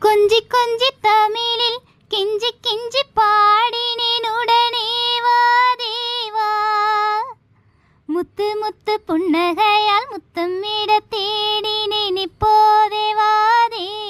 கொஞ்சி கொஞ்சி தமிழில் கெஞ்சி கெஞ்சி பாடினேன் உடனே வா தேவா. முத்து முத்து புன்னகையால் முத்தமிட தேடினேன் இப்போதே வா தேவா.